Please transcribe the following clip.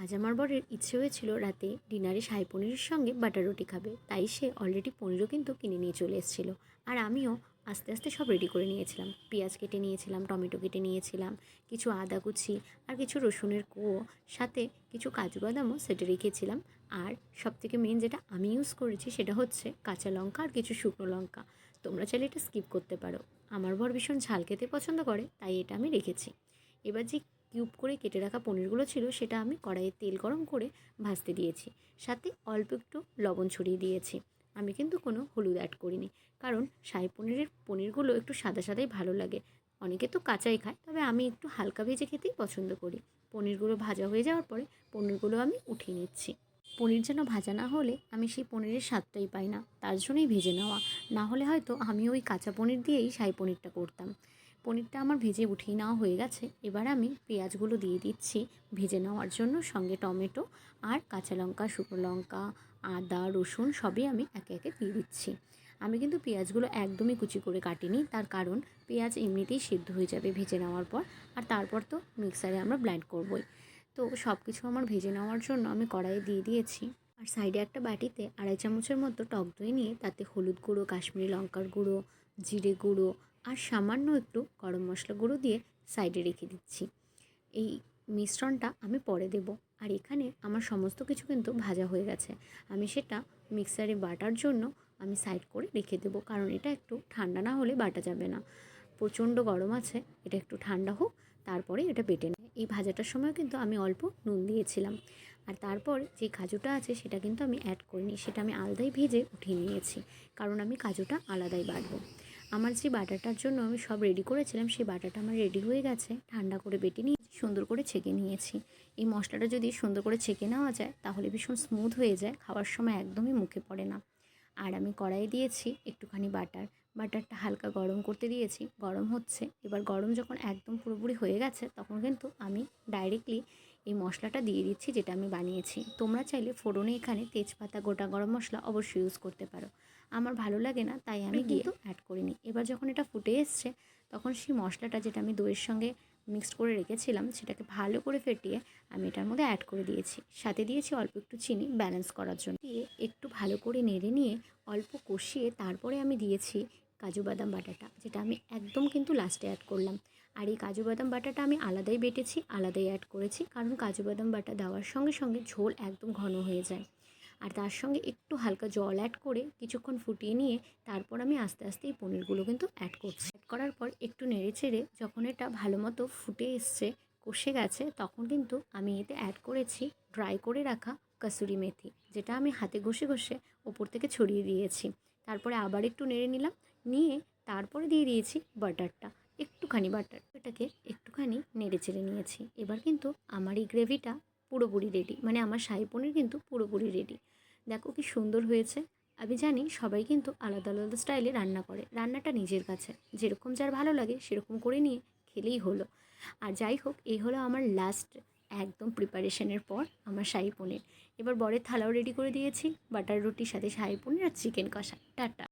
আজ আমার বরের ইচ্ছে হয়েছিল রাতে ডিনারে শাহী পনিরের সঙ্গে বাটার রুটি খাবে, তাই সে অলরেডি পনিরও কিন্তু কিনে নিয়ে চলে এসেছিলো। আর আমিও আস্তে আস্তে সব রেডি করে নিয়েছিলাম। পেঁয়াজ কেটে নিয়েছিলাম, টমেটো কেটে নিয়েছিলাম, কিছু আদা কুচি আর কিছু রসুনের কোয়া, সাথে কিছু কাজু বাদামও সেটে রেখেছিলাম। আর সবথেকে মেন যেটা আমি ইউজ করেছি সেটা হচ্ছে কাঁচা লঙ্কা আর কিছু শুকনো লঙ্কা। তোমরা চাইলে এটা স্কিপ করতে পারো। আমার বর ভীষণ ঝাল খেতে পছন্দ করে, তাই এটা আমি রেখেছি। এবার যে কিউব করে কেটে রাখা পনিরগুলো ছিল সেটা আমি কড়াইয়ে তেল গরম করে ভাজতে দিয়েছি, সাথে অল্প একটু লবণ ছড়িয়ে দিয়েছি। আমি কিন্তু কোনো হলুদ অ্যাড করিনি, কারণ শাহী পনিরের পনিরগুলো একটু সাদা সাদাই ভালো লাগে। অনেকে তো কাঁচাই খায়, তবে আমি একটু হালকা ভেজে খেতেই পছন্দ করি। পনিরগুলো ভাজা হয়ে যাওয়ার পরে পনিরগুলো আমি উঠিয়ে নিচ্ছি। পনির যেন ভাজা না হলে আমি সেই পনিরের স্বাদটাই পাই না, তার জন্যই ভেজে নেওয়া। না হলে হয়তো আমি ওই কাঁচা পনির দিয়েই শাহী পনিরটা করতাম। পনিরটা আমার ভেজে উঠিয়ে নেওয়া হয়ে গেছে। এবার আমি পেঁয়াজগুলো দিয়ে দিচ্ছি ভেজে নেওয়ার জন্য, সঙ্গে টমেটো আর কাঁচা লঙ্কা, শুকনো লঙ্কা, আদা, রসুন সবই আমি একে একে দিয়ে দিচ্ছি। আমি কিন্তু পেঁয়াজগুলো একদমই কুচি করে কাটিনি, তার কারণ পেঁয়াজ এমনিতেই সিদ্ধ হয়ে যাবে ভেজে নেওয়ার পর, আর তারপর তো মিক্সারে আমরা ব্লেন্ড করবই। তো সব কিছু আমার ভেজে নেওয়ার জন্য আমি কড়াইয়ে দিয়ে দিয়েছি। আর সাইডে একটা বাটিতে 2.5 চামচের মতো টক দই নিয়ে তাতে হলুদ গুঁড়ো, কাশ্মীরি লঙ্কার গুঁড়ো, জিরে গুঁড়ো আর সামান্য একটু গরম মশলা গুঁড়ো দিয়ে সাইডে রেখে দিচ্ছি। এই মিশ্রণটা আমি পরে দেব। আর এখানে আমার সমস্ত কিছু কিন্তু ভাজা হয়ে গেছে। আমি সেটা মিক্সারে বাটার জন্য আমি সাইড করে রেখে দেবো, কারণ এটা একটু ঠান্ডা না হলে বাটা যাবে না। প্রচণ্ড গরম আছে, এটা একটু ঠান্ডা হোক, তারপরে এটা বেটে নেয়। এই ভাজাটার সময় কিন্তু আমি অল্প নুন দিয়েছিলাম। আর তারপর যে কাজুটা আছে সেটা কিন্তু আমি অ্যাড করিনি, সেটা আমি আলাদাই ভেজে উঠিয়ে নিয়েছি, কারণ আমি কাজুটা আলাদাই বাটবো। আমার যে বাটারটার জন্য আমি সব রেডি করেছিলাম সেই বাটারটা আমার রেডি হয়ে গেছে। ঠান্ডা করে বেটে নিয়ে সুন্দর করে ছেঁকে নিয়েছি। এই মশলাটা যদি সুন্দর করে ছেঁকে নেওয়া যায় তাহলে ভীষণ স্মুথ হয়ে যায়, খাওয়ার সময় একদমই মুখে পড়ে না। আর আমি কড়াইয়ে দিয়েছি একটুখানি বাটারটা হালকা গরম করতে দিয়েছি, গরম হচ্ছে। এবার গরম যখন একদম পুরোপুরি হয়ে গেছে তখন কিন্তু আমি ডাইরেক্টলি এই মশলাটা দিয়ে দিচ্ছি যেটা আমি বানিয়েছি। তোমরা চাইলে ফোড়নে এখানে তেজপাতা, গোটা গরম মশলা অবশ্যই ইউজ করতে পারো। আমার ভালো লাগে না, তাই আমি কিন্তু অ্যাড করিনি। এবার যখন এটা ফুটে এসছে তখন সেই মশলাটা যেটা আমি দইয়ের সঙ্গে মিক্সড করে রেখেছিলাম সেটাকে ভালো করে ফেটিয়ে আমি এটার মধ্যে অ্যাড করে দিয়েছি। সাথে দিয়েছি অল্প একটু চিনি ব্যালেন্স করার জন্য। দিয়ে একটু ভালো করে নেড়ে নিয়ে অল্প কষিয়ে তারপরে আমি দিয়েছি কাজু বাদাম বাটাটা, যেটা আমি একদম কিন্তু লাস্টে অ্যাড করলাম। আর এই কাজু বাদাম বাটাটা আমি আলাদাই বেটেছি, আলাদাই অ্যাড করেছি, কারণ কাজু বাদাম বাটা দেওয়ার সঙ্গে সঙ্গে ঝোল একদম ঘন হয়ে যায়। আর তার সঙ্গে একটু হালকা জল অ্যাড করে কিছুক্ষণ ফুটিয়ে নিয়ে তারপর আমি আস্তে আস্তে এই পনিরগুলো কিন্তু অ্যাড করছি। অ্যাড করার পর একটু নেড়ে চেড়ে যখন এটা ভালো মতো ফুটে এসছে, কষে গেছে, তখন কিন্তু আমি এতে অ্যাড করেছি ড্রাই করে রাখা কাসুরি মেথি, যেটা আমি হাতে ঘষে ঘষে ওপর থেকে ছড়িয়ে দিয়েছি। তারপরে আবার একটু নেড়ে নিলাম, নিয়ে তারপরে দিয়ে দিয়েছি বাটারটা, একটুখানি বাটার, এটাকে একটুখানি নেড়ে চেড়ে নিয়েছি। এবার কিন্তু আমার এই গ্রেভিটা পুরোপুরি রেডি, মানে আমার শাহী পনির কিন্তু পুরোপুরি রেডি। দেখো কি সুন্দর হয়েছে। আমি জানি সবাই কিন্তু আলাদা আলাদা স্টাইলে রান্না করে, রান্নাটা নিজের কাছে, যেরকম যার ভালো লাগে সেরকম করে নিয়ে খেলেই হলো। আর যাই হোক, এই হলো আমার লাস্ট একদম প্রিপারেশনের পর আমার শাহী পনির। এবার বরের থালাও রেডি করে দিয়েছি, বাটার রুটির সাথে শাহী পনির আর চিকেন কষা। টাটা।